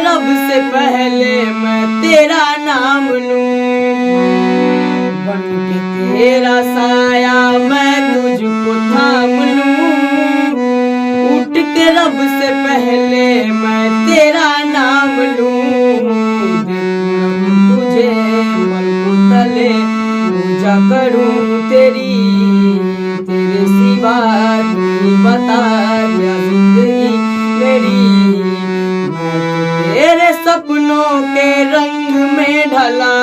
रब से पहले मैं तेरा नाम लूं। बन के तेरा साया मैं तुझको थाम लूं। उठ के रब से पहले मैं तेरा नाम लूं। देखूं तुझे पलकों तले पूजा करूं तेरी, तेरे सिवा तू बता क्या जिंदगी मेरी। मैं तो तेरे सपनों के रंग में ढला,